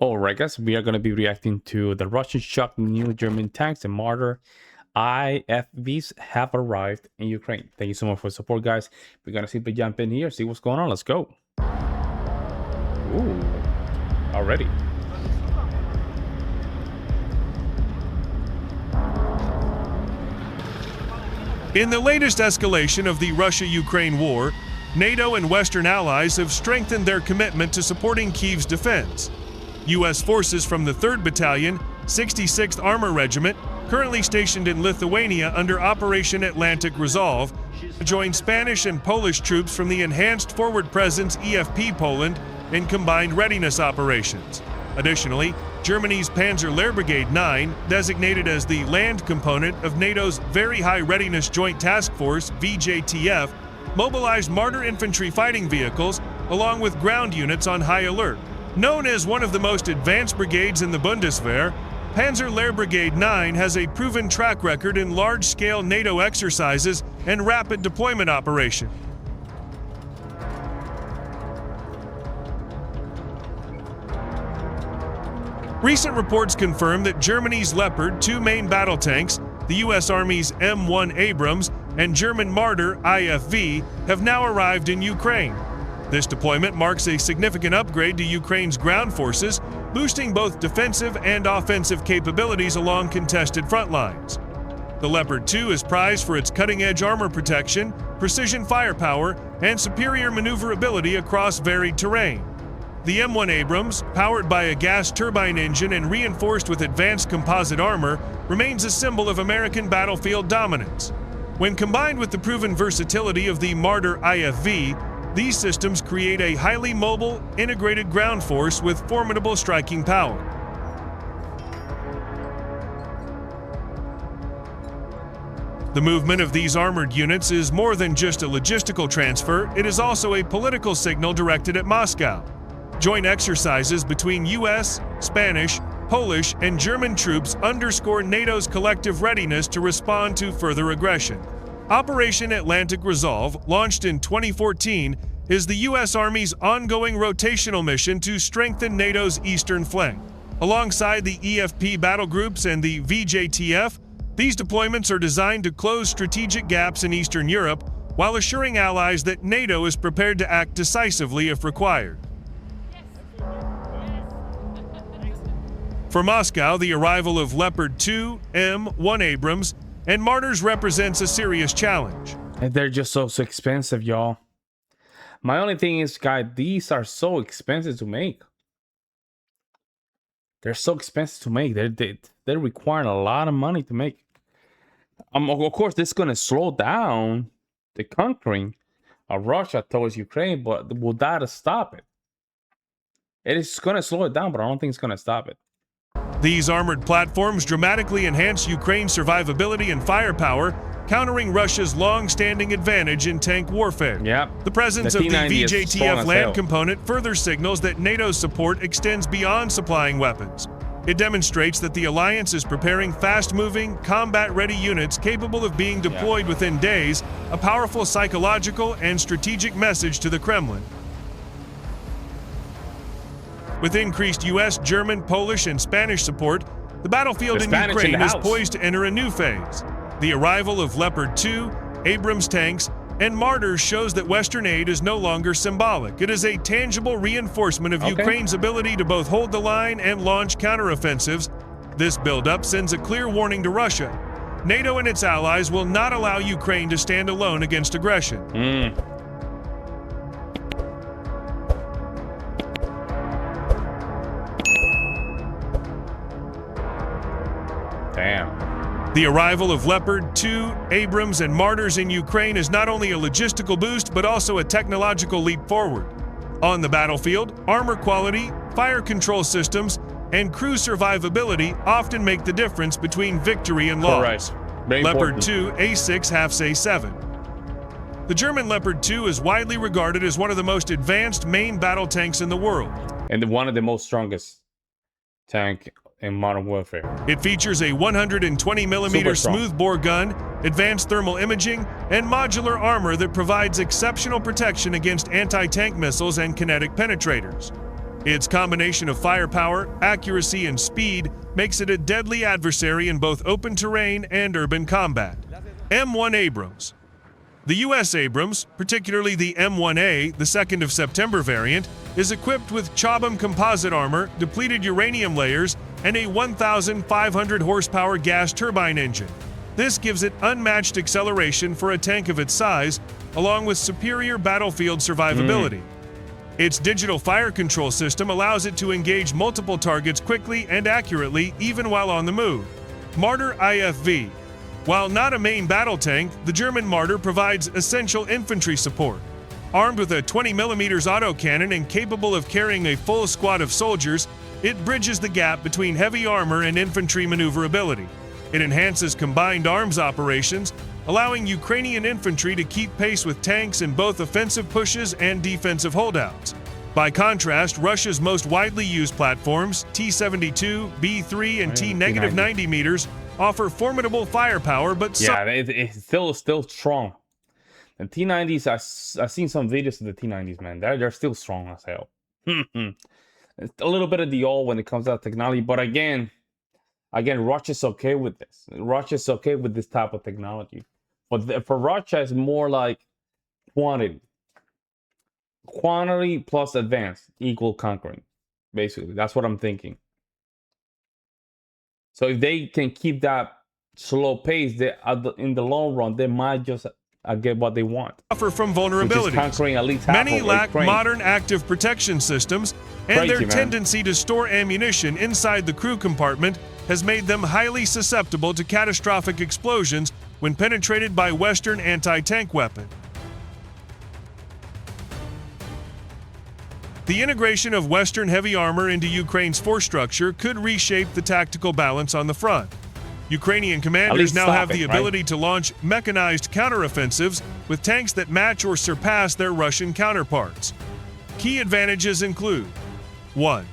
Alright guys, we are going to be reacting to the Russian shock new German tanks and Marder IFVs have arrived in Ukraine. Thank you so much for the support, guys. We're going to simply jump in here, see what's going on. Let's go. Ooh, already. In the latest escalation of the Russia-Ukraine war, NATO and Western allies have strengthened their commitment to supporting Kyiv's defense. U.S. forces from the 3rd Battalion, 66th Armor Regiment, currently stationed in Lithuania under Operation Atlantic Resolve, join Spanish and Polish troops from the Enhanced Forward Presence EFP Poland in combined readiness operations. Additionally, Germany's Panzer Lehrbrigade 9, designated as the land component of NATO's Very High Readiness Joint Task Force (VJTF), mobilized Marder infantry fighting vehicles along with ground units on high alert. Known as one of the most advanced brigades in the Bundeswehr, Panzer Lehrbrigade 9 has a proven track record in large-scale NATO exercises and rapid deployment operation. Recent reports confirm that Germany's Leopard, two main battle tanks, the U.S. Army's M1 Abrams and German Marder IFV, have now arrived in Ukraine. This deployment marks a significant upgrade to Ukraine's ground forces, boosting both defensive and offensive capabilities along contested front lines. The Leopard 2 is prized for its cutting-edge armor protection, precision firepower, and superior maneuverability across varied terrain. The M1 Abrams, powered by a gas turbine engine and reinforced with advanced composite armor, remains a symbol of American battlefield dominance. When combined with the proven versatility of the Marder IFV, these systems create a highly mobile, integrated ground force with formidable striking power. The movement of these armored units is more than just a logistical transfer, it is also a political signal directed at Moscow. Joint exercises between U.S., Spanish, Polish, and German troops underscore NATO's collective readiness to respond to further aggression. Operation Atlantic Resolve, launched in 2014, is the U.S. Army's ongoing rotational mission to strengthen NATO's eastern flank. Alongside the EFP battle groups and the VJTF, these deployments are designed to close strategic gaps in Eastern Europe while assuring allies that NATO is prepared to act decisively if required. For Moscow, the arrival of Leopard 2, M1 Abrams, and Marders represents a serious challenge. And they're just so expensive, y'all. My only thing is, guys, these are so expensive to make. They're so expensive to make. They require a lot of money to make. Of course, this is going to slow down the conquering of Russia towards Ukraine, but will that stop it? It is going to slow it down, but I don't think it's going to stop it. These armored platforms dramatically enhance Ukraine's survivability and firepower, countering Russia's long-standing advantage in tank warfare. Yep. The presence of the VJTF land component further signals that NATO's support extends beyond supplying weapons. It demonstrates that the alliance is preparing fast-moving, combat-ready units capable of being deployed within days, a powerful psychological and strategic message to the Kremlin. With increased U.S., German, Polish, and Spanish support, the battlefield in Ukraine is poised to enter a new phase. The arrival of Leopard 2, Abrams tanks, and Marders shows that Western aid is no longer symbolic. It is a tangible reinforcement of Ukraine's ability to both hold the line and launch counteroffensives. This buildup sends a clear warning to Russia. NATO and its allies will not allow Ukraine to stand alone against aggression. Damn. The arrival of Leopard 2, Abrams, and Marders in Ukraine is not only a logistical boost, but also a technological leap forward. On the battlefield, armor quality, fire control systems, and crew survivability often make the difference between victory and loss. Leopard 2 A6 halves A7. The German Leopard 2 is widely regarded as one of the most advanced main battle tanks in the world. And one of the most strongest tank in modern warfare. It features a 120mm smoothbore gun, advanced thermal imaging, and modular armor that provides exceptional protection against anti-tank missiles and kinetic penetrators. Its combination of firepower, accuracy, and speed makes it a deadly adversary in both open terrain and urban combat. M1 Abrams. The U.S. Abrams, particularly the M1A, the 2nd of September variant, is equipped with Chobham composite armor, depleted uranium layers, and a 1,500 horsepower gas turbine engine. This gives it unmatched acceleration for a tank of its size, along with superior battlefield survivability. Its digital fire control system allows it to engage multiple targets quickly and accurately, even while on the move. Marder IFV. While not a main battle tank, the German Marder provides essential infantry support. Armed with a 20mm autocannon and capable of carrying a full squad of soldiers, it bridges the gap between heavy armor and infantry maneuverability. It enhances combined arms operations, allowing Ukrainian infantry to keep pace with tanks in both offensive pushes and defensive holdouts. By contrast, Russia's most widely used platforms, T-72, B-3, and T-90 meters, offer formidable firepower, but it's still strong. The T-90s, I've seen some videos of the T-90s, man. They're still strong as hell. It's a little bit of the old when it comes out to technology, but again, Russia's okay with this. Russia's okay with this type of technology. But for Russia, it's more like quantity. Quantity plus advanced equal conquering. Basically, that's what I'm thinking. So if they can keep that slow pace, in the long run, they might just get what they want. Suffer from vulnerabilities. Many lack modern active protection systems, and their tendency to store ammunition inside the crew compartment has made them highly susceptible to catastrophic explosions when penetrated by Western anti-tank weapons. The integration of Western heavy armor into Ukraine's force structure could reshape the tactical balance on the front. Ukrainian commanders now have the ability to launch mechanized counteroffensives with tanks that match or surpass their Russian counterparts. Key advantages include: 1.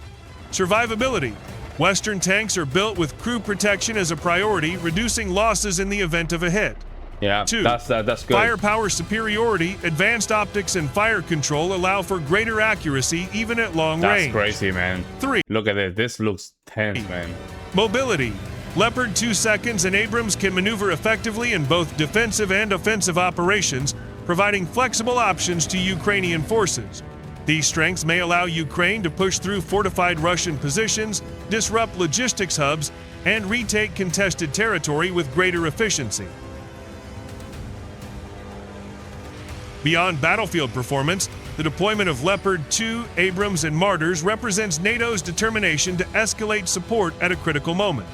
Survivability. Western tanks are built with crew protection as a priority, reducing losses in the event of a hit. Yeah, 2. That's good. Firepower superiority. Advanced optics and fire control allow for greater accuracy even at long range. That's crazy, man. 3. Look at it. This looks tense, man. Mobility. Leopard 2 seconds and Abrams can maneuver effectively in both defensive and offensive operations, providing flexible options to Ukrainian forces. These strengths may allow Ukraine to push through fortified Russian positions, disrupt logistics hubs, and retake contested territory with greater efficiency. Beyond battlefield performance, the deployment of Leopard 2, Abrams, and Marders represents NATO's determination to escalate support at a critical moment.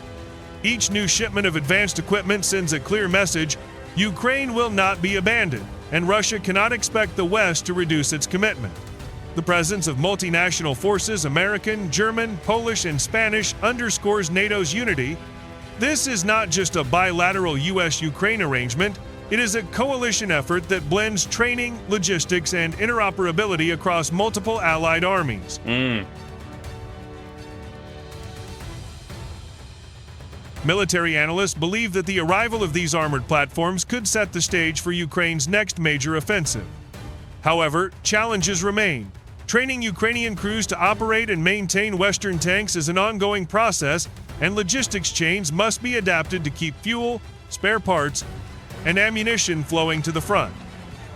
Each new shipment of advanced equipment sends a clear message: Ukraine will not be abandoned, and Russia cannot expect the West to reduce its commitment. The presence of multinational forces, American, German, Polish, and Spanish, underscores NATO's unity. This is not just a bilateral U.S.-Ukraine arrangement. It is a coalition effort that blends training, logistics, and interoperability across multiple allied armies. Military analysts believe that the arrival of these armored platforms could set the stage for Ukraine's next major offensive. However, challenges remain. Training Ukrainian crews to operate and maintain Western tanks is an ongoing process, and logistics chains must be adapted to keep fuel, spare parts, and ammunition flowing to the front.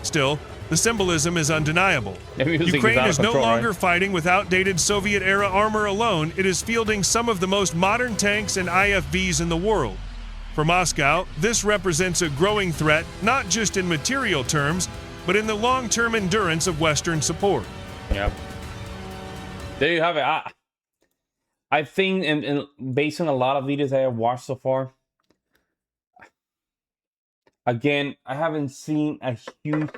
Still, the symbolism is undeniable. Ukraine is no longer fighting with outdated Soviet-era armor alone. It is fielding some of the most modern tanks and IFVs in the world. For Moscow, this represents a growing threat, not just in material terms, but in the long-term endurance of Western support. Yep. There you have it. I think, and based on a lot of videos I have watched so far, again, I haven't seen a huge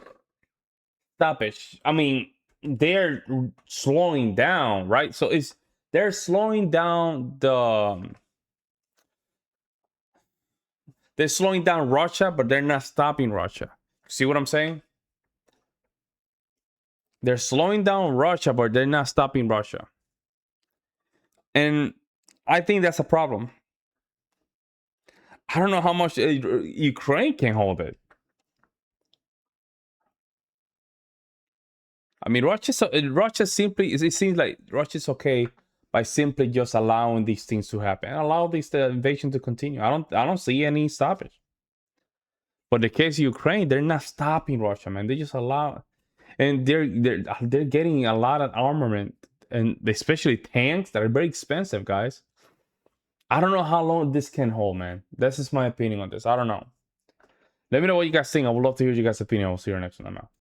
stoppage. I mean, they're slowing down, right? So they're slowing down they're slowing down Russia, but they're not stopping Russia. See what I'm saying? They're slowing down Russia, but they're not stopping Russia. And I think that's a problem. I don't know how much Ukraine can hold it. I mean, Russia simply, it seems like Russia's okay by simply just allowing these things to happen, allow the invasion to continue. I don't see any stoppage. But the case of Ukraine, they're not stopping Russia, man. They just allow, and they're getting a lot of armament, and especially tanks that are very expensive, guys. I don't know how long this can hold, man. This is my opinion on this. I don't know. Let me know what you guys think. I would love to hear you guys' opinion. We'll see you next time. I'm out.